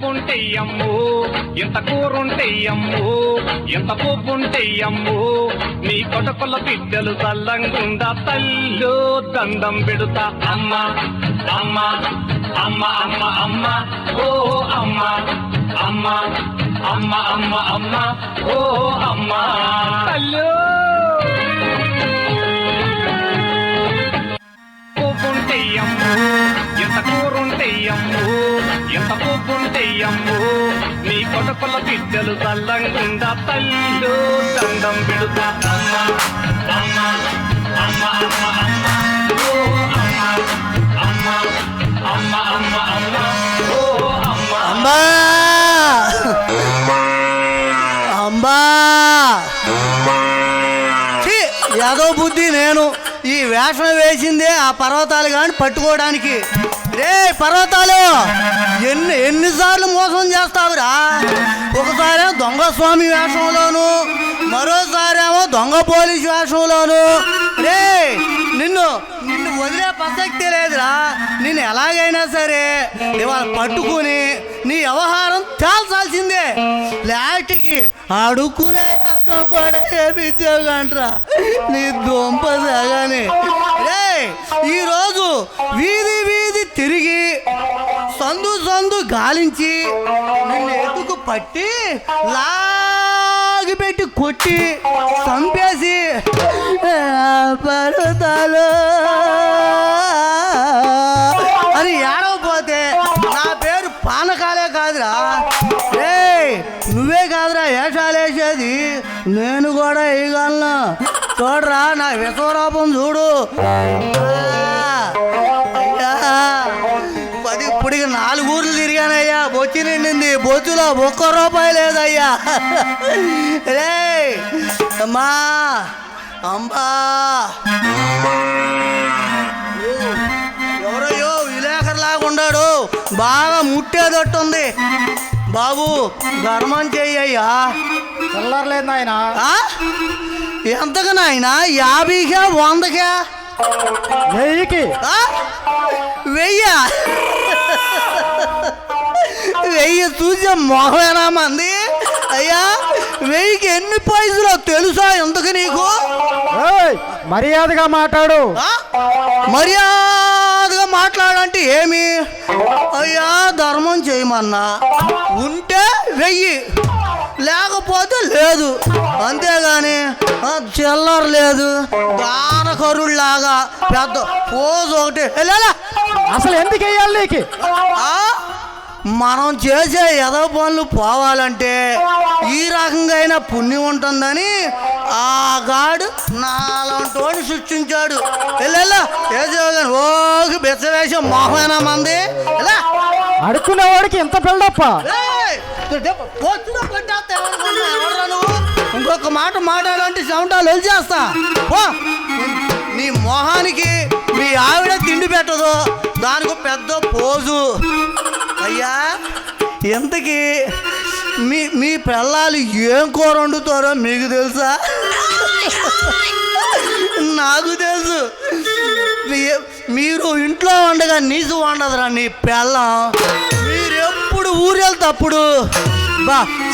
ఉంటెయ్యమ్ము ఎంత కూరుంటెయ్యమ్ము ఎంత పువ్వుంటెయ్యమ్ము నీ కొటకొల్ల బిడ్డలు చల్లంగుండా తల్లు దండం పెడుతా అమ్మ అమ్మ అమ్మ అమ్మ అమ్మ ఓ అమ్మ అమ్మ అమ్మ అమ్మ అమ్మ ఓ అమ్మ తల్లు పువ్వుంటెయ్యమ్ము ఎంత కూరుంటెయ్యమ్ము ఎంత పువ్వుంటెయ్యమ్ము నీ కొటకొల్ల బిడ్డలు చల్లంగుండా తల్లు దండం పెడుతా అమ్మ అమ్మ అమ్మ అమ్మ అమ్మ ఓ అమ్మ అమ్మ అమ్మ అమ్మ అమ్మ ఓ అమ్మ అంబా అంబా ఏదో బుద్ధి నేను ఈ వేషం వేసిందే ఆ పర్వతాలు కానీ పట్టుకోవడానికి. రే పర్వతాలు, ఎన్నిసార్లు మోసం చేస్తావురా? ఒకసారేమో దొంగ స్వామి వేషంలోను, మరోసారేమో దొంగ పోలీసు వేషంలోను. రే నిన్ను వదిలే ప్రసక్తి లేదురా. నేను ఎలాగైనా సరే ఇవాళ పట్టుకుని నీ వ్యవహారం తేల్చాల్సిందే. లాస్ట్కి అడుక్కునే కూడా వేపించావుకంట్రా నీ దుంప సగానే. రే ఈరోజు వీధి వీధి తిరిగి సందు గాలించి నిన్ను ఎత్తుకు పట్టి లాగిపెట్టి కొట్టి చంపేసి పర్వతాలు అని ఏడవపోతే నా పేరు పానకాలే కాదురా. రే నువ్వే కాదురా వేషాలేసేది, నేను కూడా వేయగలను. చూడరా నా విశ్వరూపం చూడు. అయ్యా 10 ఇప్పటికి 4 ఊర్లు తిరిగానయ్యా. బొచ్చి నిండింది, బొచ్చులో ₹1 లేదయ్యా. రే అమ్మా అంబా, ఎవరయ్యో విలేకరులాగా ఉన్నాడు, బాగా ముట్టేదట్టుంది. బాబు ధర్మం చెయ్యయ్యా. చిల్లర్లేదు నాయన. ఎంతగా నాయన? 50కా 100కా? 1000కి. 1000 చూసే మొహమేనా మంది? అయ్యా 1000కి ఎన్ని పైసలో తెలుసా ఎందుకు నీకు? మర్యాదగా మాట్లాడు. మర్యాదగా మాట్లాడంటే ఏమి? అయ్యా ధర్మం చేయమన్నా, ఉంటే 1000 లేకపోతే లేదు, అంతేగాని చిల్లర లేదు. దానకరుళ్ళలాగా పెద్ద పోజు ఒకటి. అసలు ఎందుకు వేయాలి నీకు? మనం చేసే ఎదవ పనులు పోవాలంటే ఈ రకంగా పుణ్యం ఉంటుందని ఆ గాడు నాలంటోని సృష్టించాడు. వేసేవాడు ఓకి బెచ్చవేసే మొహమేనా మంది? అడుక్కునేవాడికి ఎంత బిల్డప్ప? ఇంకొక మాట మాట్లాడాలంటే చెమటాలు వదిలేస్తా. నీ మొహానికి మీ ఆవిడ తిండి పెట్టదు, దానికి పెద్ద పోజు. అయ్యా ఎంతకి మీ పిల్లలు ఏం కూర వండుతారో మీకు తెలుసా? నాకు తెలుసు. మీరు ఇంట్లో వండగా నీసు వండదురా నీ పిల్లం. మీరెప్పుడు ఊరెళ్తప్పుడు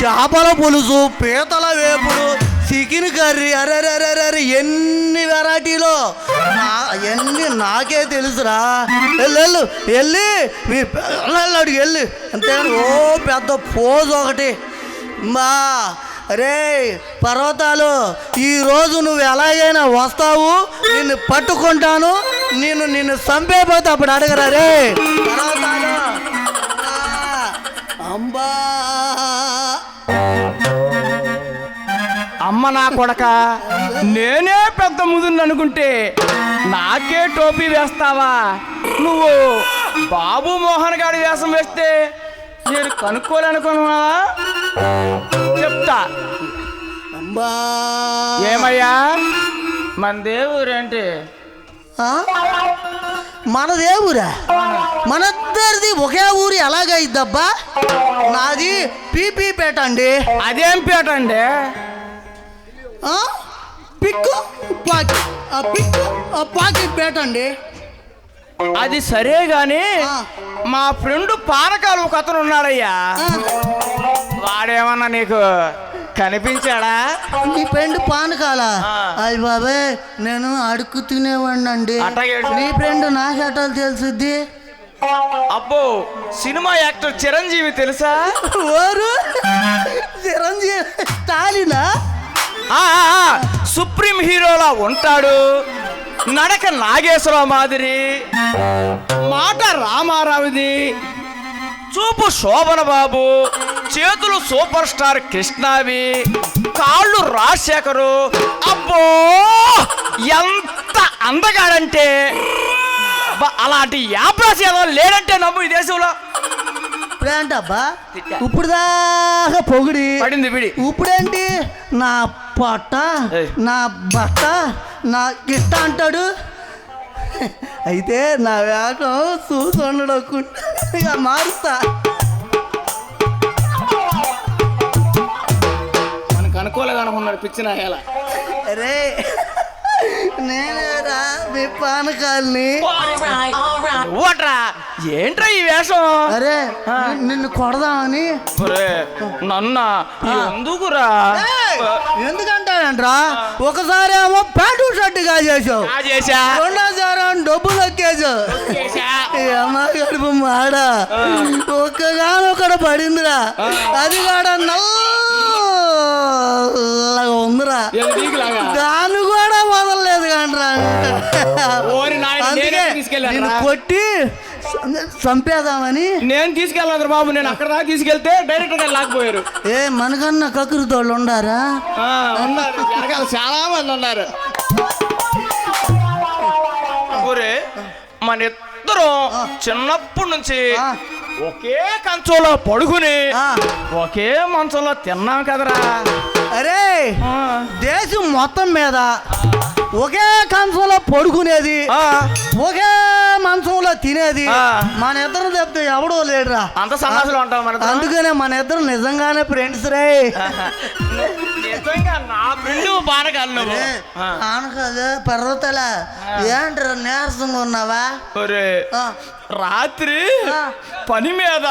చేపల పులుసు, పీతల వేపుడు, చికెన్ కర్రీ, అరే ఎన్ని వెరైటీలో అవన్నీ నాకే తెలుసురా. వెళ్ళి మీ పిల్లలు అడిగి వెళ్ళి, అంతేగాని ఓ పెద్ద పోజు ఒకటి. అరే పర్వతాలు, ఈరోజు నువ్వు ఎలాగైనా వస్తావు, నిన్ను పట్టుకుంటాను. నిన్ను చంపేపోతే అప్పుడు అడగరా. రే పర్వతాలు అంబా. అమ్మ నా కొడక, నేనే పెద్ద ముదుని అనుకుంటే నాకే టోపీ వేస్తావా? నువ్వు బాబు మోహన్ గారి వేషం వేస్తే నేను కనుక్కోవాలనుకున్నావా? చెప్తా. అంబా ఏమయ్యా మనదే ఊరేంటి? మనదే ఊరా? మనిద్దరిది ఒకే ఊరు ఎలాగైద్దబ్బా? నాది పీపీ పేట అండి. అదేం పేట అండి? పిక్కు పాకెట్, పిక్కు పాకెట్ పేట అండి. అది సరే గాని మా ఫ్రెండ్ పానకాలు ఒక అతను ఉన్నాడయ్యా. వాడేమన్నా నీకు కనిపించాడా? నీ ఫ్రెండ్ పానకాల? అయ్యి బాబాయ్, నేను అడుక్కు తినేవాడినండి. అట్లాగే. నీ ఫ్రెండ్ నాకు ఎట్టాలు తెలుసుద్ది? అబ్బో, సినిమా యాక్టర్ చిరంజీవి తెలుసా? ఓరు చిరంజీవి స్టాలినా? సుప్రీం హీరోలా ఉంటాడు. నడక నాగేశ్వరరావు మాదిరి, మాట రామారావుది, చూపు శోభన బాబు, చేతులు సూపర్ స్టార్ కృష్ణావి, కాళ్ళు రాజశేఖరు. అబ్బో, ఎంత అందగాడంటే అలాంటి యాప్రాసి లేడంటే నమ్ము ఈ దేశంలో. ఇప్పుడేంటబ్బా ఇప్పుడు దాకా పొగిడి పడింది విడి. ఇప్పుడేంటి నా పొట్ట నా బట్ట నా గిట్ట అంటాడు. అయితే నా వేగం చూసి ఉండకుండా ఇక మారుస్తా. మనకు అనుకోలేదు అనుకున్నాడు పిచ్చిన ఎలా. అరే నేనేరా మీ పానకాల్ని. ఓట్రా, ఏంట్రా ఈ వేషం? అరే నిన్ను కొడదామని. నన్న ఎందుకురా? ఎందుకంటానంట్రా, ఒకసారి ఏమో ప్యాంటు షర్ట్ కాజేసావు, రెండోసారి డబ్బులు ఎక్కేసావు. అమ్మ గడుపు మాడ ఒక్కగానొక్కడ పడిందిరా. అది కాడ నల్లగా ఉందిరా. దాన్ని కూడా వదలలేదు కాంట్రా. నేను కొట్టి చంపేద్దామని నేను తీసుకెళ్ళదు బాబు. నేను అక్కడ దాకా తీసుకెళ్తే డైరెక్టర్ గారు లాకపోయారు. ఏ మనకన్నా కకృతోళ్ళు ఉండారా? చాలా మంది ఉన్నారు. ఊరే మన ఇద్దరం చిన్నప్పటి నుంచి ఒకే కంచంలో పడుకుని ఒకే మంచంలో తిన్నాం కదరా. అరే దేశం మొత్తం మీద ఒకే కంచంలో పడుకునేది, ఒకే మంచంలో తినేది మన ఇద్దరు చెప్తే ఎవడో లేడురా. అంత సన్నాసులు ఉంటాం మన. అందుకనే మన ఇద్దరు నిజంగానే ఫ్రెండ్స్ రే. నిజంగా నా ఫ్రెండ్ బానకాలు. ఆనకాదు పర్వతల ఏంట్రా నీరసంగా ఉన్నావా? రాత్రి పని మీద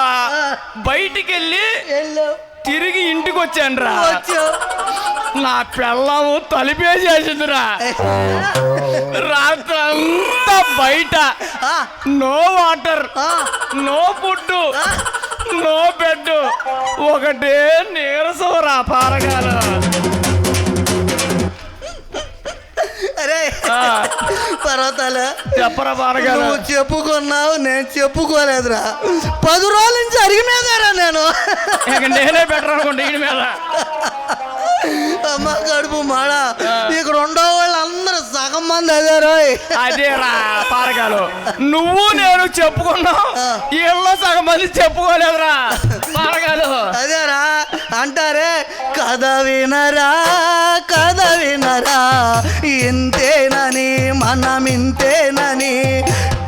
బయటికి వెళ్ళి తిరిగి ఇంటికి వచ్చానురా. నా పిల్లము తలిపేసేసిందిరా. రాత్రి అంతా బయట, no water, no food, no bed, ఒకటే నీరసంరా పారగాలు. అరే పర్వతాలు చెప్పరా పారగాలు. నువ్వు చెప్పుకున్నావు, నేను చెప్పుకోలేదురా. 10 రోజుల నుంచి అరిగిమేదారా నేను. నేనే బెటర్ అనుకోండి ఇంటి మీద. అమ్మ కడుపు మాడ. ఇక్కడ ఉండో వాళ్ళు అందరూ సగం మంది అదేరా. అదేరా పారగాలు, నువ్వు నేను చెప్పుకున్నావు, వీళ్ళలో సగం మంది చెప్పుకోలేదురా పారగాలు. అదేరా అంటారే, కథ వినరా కథ వినరా, ఇంతేనని మనం ఇంతేనని.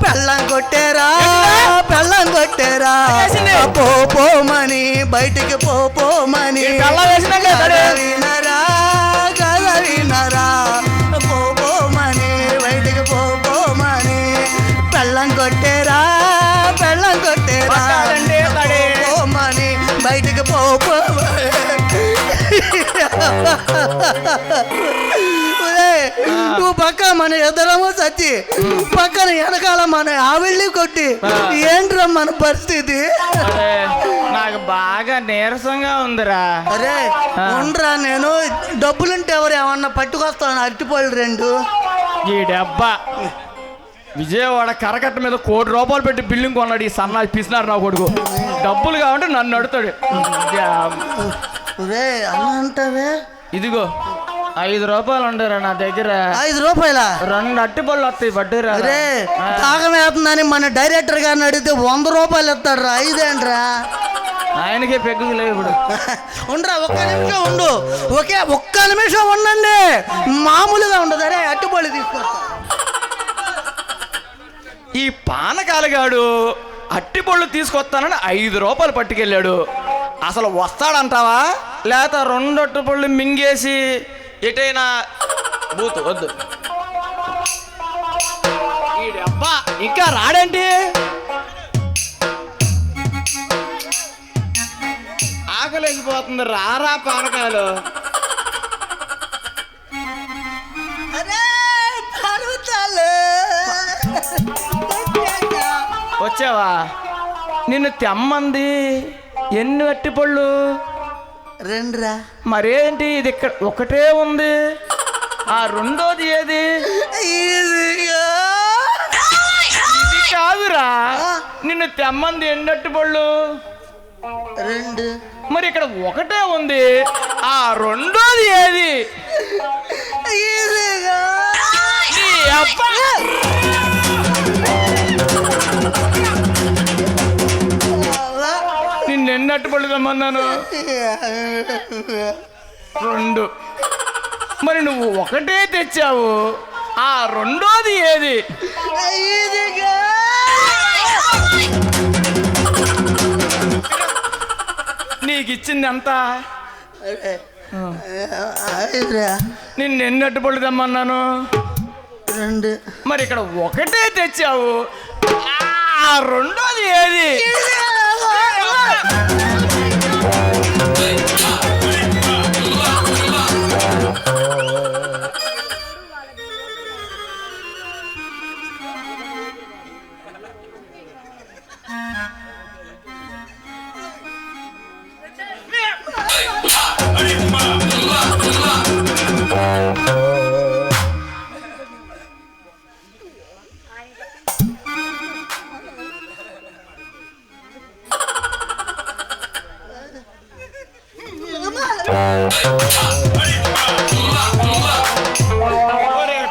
పెళ్ళం కొట్టేరా పెళ్ళం కొట్టేరా, పోమని బయటికి పోమని. కథ వినరా కథ వినరా, పోమని బయటికి పోమని. పెళ్ళం కొట్టేరా పెళ్ళం కొట్టేరా, పోమని బయటికి పోమని. నువ్వు పక్క మన ఇద్దరము చచ్చి పక్కన వెనకాల మన ఆవిళ్ళి కొట్టి ఏంట్రా మన పరిస్థితి? నాకు బాగా నీరసంగా ఉందిరా. అరే ఉండరా, నేను డబ్బులుంటే ఎవరు ఏమన్నా పట్టుకొస్తాను. అరటిపళ్ళు 2. ఈ డబ్బా విజయవాడ కరకట్ట మీద ₹1 కోటి పెట్టి బిల్డింగ్ కొన్నాడు ఈ సన్నాసి పిసినారు నా కొడుకు. డబ్బులు కావాలంటే నన్ను అడుతాడు. అలా అంటావే? ఇదిగో ₹5 ఉండరా నా దగ్గర. ₹5? 2 అట్టిపళ్ళు వస్తాయి పట్టురా. అరే తాగమేస్తుందని మన డైరెక్టర్ గారిని అడిగితే ₹100 ఇస్తాడు రా. 5 ఏంట్రా? ఆయనకే పెగ్గు లేవు ఇప్పుడు. ఉండరా, ఒక్క నిమిషం ఉండు. ఒక్క నిమిషం ఉండండి. మామూలుగా ఉండదు. అరే అట్టిపళ్ళు తీసుకొస్తా. ఈ పానకాలగాడు అట్టిపళ్ళు తీసుకొస్తానని ₹5 పట్టుకెళ్ళాడు. అసలు వస్తాడంటావా, లేక 2 అట్టిపళ్ళు మింగేసి ఎటైనా బూతు వద్దు. ఈ డబ్బా ఇంకా రాడేంటి? ఆకలేసిపోతుంది, రారా పానకాలు. వచ్చావా? నిన్ను తెమ్మంది. ఎన్ని అట్టిపళ్ళు? 2 రా. మరేంటి ఇది ఇక్కడ ఒకటే ఉంది, ఆ రెండోది ఏది? ఇది కాదురా, నిన్ను తెమ్మంది ఎన్ని అట్టిపళ్ళు? 2. మరి ఇక్కడ ఒకటే ఉంది, ఆ రెండోది ఏది? నీ అబ్బా! నిన్నెన్ని అట్టిపళ్ళు తెమ్మన్నాను? 2. మరి నువ్వు ఒకటే తెచ్చావు, ఆ రెండోది ఏది? నీకు ఇచ్చింది ఎంత? 5 రా. నిన్నెన్ని అట్టిపళ్ళు తెమ్మన్నాను? 2. మరి ఇక్కడ ఒకటే తెచ్చావు, ఆ రెండోది ఏది?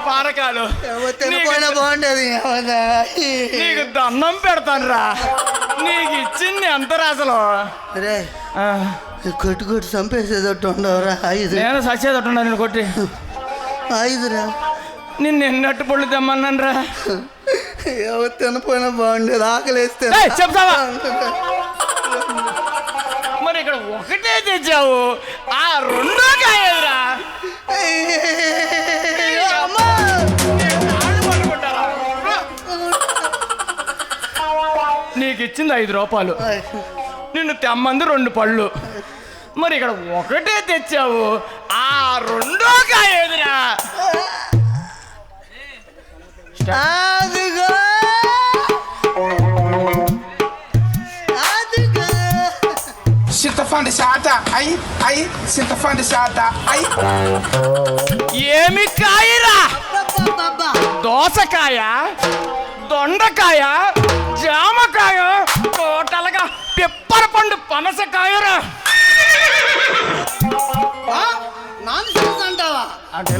పానకాలు బాగుంటది. నీకు దండం పెడతాను రా, నీకు ఇచ్చింది ఎంత రా అసలు? రే కొట్టు చంపేసేదట్టు ఉండవురా. 5. నేను సచ్చేదట్టున్నా నేను కొట్టి. 5 రా. నిన్ను ఎన్ని అట్టిపళ్ళు తెమ్మన్నాను రా? ఎవరు తినపోయినా బాగుండేది, ఆకలేస్తే. చెప్తావా? మరి ఇక్కడ ఒకటే తెచ్చావు, ఆ రెండో కాయదురా. నీకు ఇచ్చింది 5 రూపాయలు, నిన్ను తెమ్మంది 2 పళ్ళు. మరి ఇక్కడ ఒకటే తెచ్చావు, ఆ రెండో కాయదురా. చింతపండు శాత ఐ చింతపండు శాత ఐ. ఏమి కాయరా? దోసకాయ, దొండకాయ, జామకాయ, టోటల్గా పెప్పర పండు పనసకాయరా. అంటావా?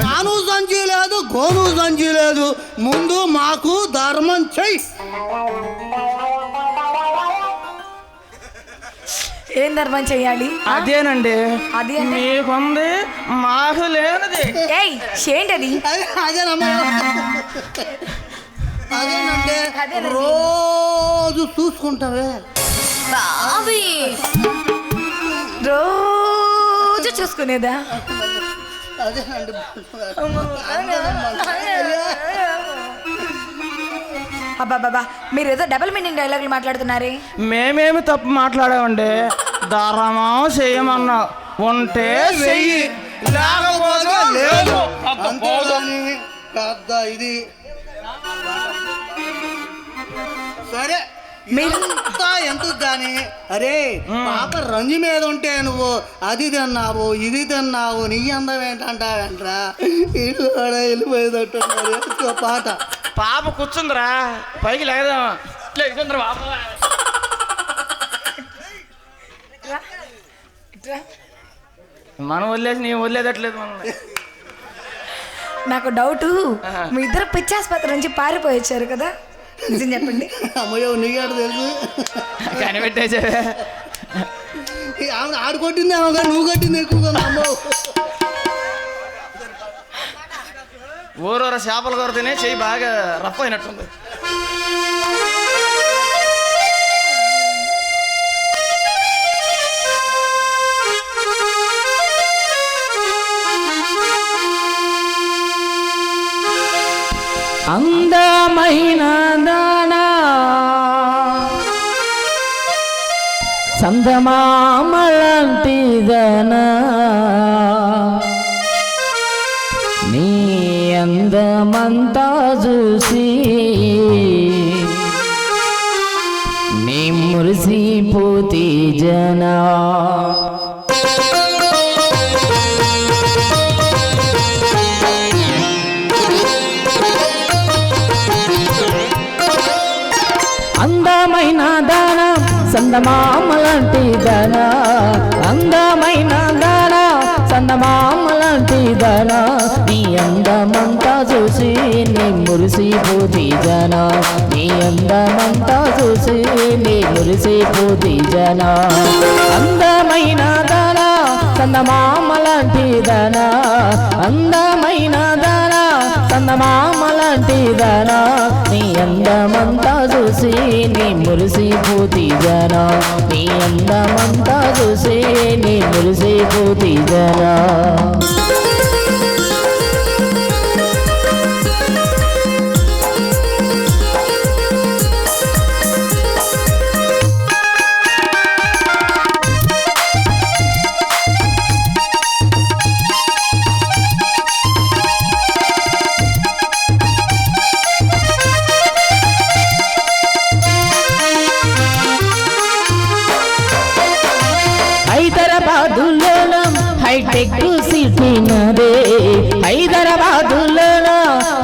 నాను సంచి లేదు, గోను సంచి లేదు. ముందు మాకు ధర్మం చెయ్యి. ఏం ధర్మం చెయ్యాలి? అదేనండి, అది మీకుంది మాకు లేనిది. ఏయ్ ఏంటది? అదేనంటే రోజు చూసుకుంటావే. బావి రోజు చూసుకునేదా? అదేనండి. అబ్బాబాబా, మీరు ఏదో డబుల్ మీనింగ్ డైలాగులు మాట్లాడుతున్నారే. మేమేమి తప్పు మాట్లాడామండి? ధర్మం చెయ్యమన్నా, ఉంటే చెయ్యి, లేకపోతే లేదు. పెద్ద ఇది సరే ఎందుకు గాని. అరే పాప రంజు మీద ఉంటే నువ్వు అది తిన్నావు ఇది తిన్నావు, నీ అందం ఏంటంటావేంట్రా? ఇల్లు కూడా వెళ్ళిపోయేటట్టున్నారు. పాట పాప కూర్చుందిరా, పైకి లేదామా? లేకుందిరా పాప. మనం వదిలేసి నీ వదిలేదట్లేదు మనల్ని. నాకు డౌటు, మీ ఇద్దరు పిచ్చాసుపత్రి నుంచి పారిపోయొచ్చారు కదా, నిజం చెప్పండి. అమ్మయ్యో నీకేడు తెలుసు. కనిపెట్టేసావే. ఆమె ఆడు కొట్టింది, ఆమె నువ్వు కొట్టింది ఎక్కువగా. అమ్మో ఊరూర చేపలు కొరతేనే చెయ్యి బాగా రఫ్ అయినట్టుంది. అందమైన దాన చందమామలాంటిదనా నీ అందమంతా చూసి నీ మురిసిపోతే జనా అందమైన దాన చందమామలాంటి దాన అందమైన దాన చందమామలాంటి దాన నీ అందమంతా చూసి నీ మురిసిపోతే జనా నీ అందమంతా చూసి నీ మురిసిపోతే జనా అందమైన దాన చందమామలాంటి దాన అందమైన దాన చందమామలాంటి దాన నీ అందమంతా చూసి నీ మురిసిపోతే జనా నీ అందమంతా చూసి నీ మురిసిపోతే జనా హైదరాబాదులోన హైటెక్ సిటీ నదే హైదరాబాదులోన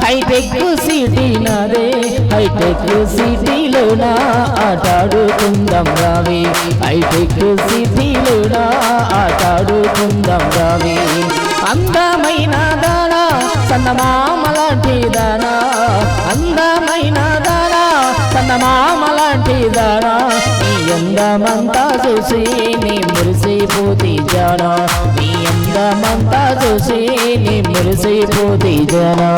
హైటెక్ సిటీ నదే హైటెక్ సిటీలోన ఆటాడుకుందాం రావి హైటెక్ సిటీలోన ఆటాడుకుందాం రావి అందమైన దానా చందమామలాంటి దానా అందమైన దానా చందమామలాంటి దానా నీ అందమంతా చూసి నీ మురిసిపోతే జనా నీ అందమంతా చూసి నీ మురిసిపోతే జనా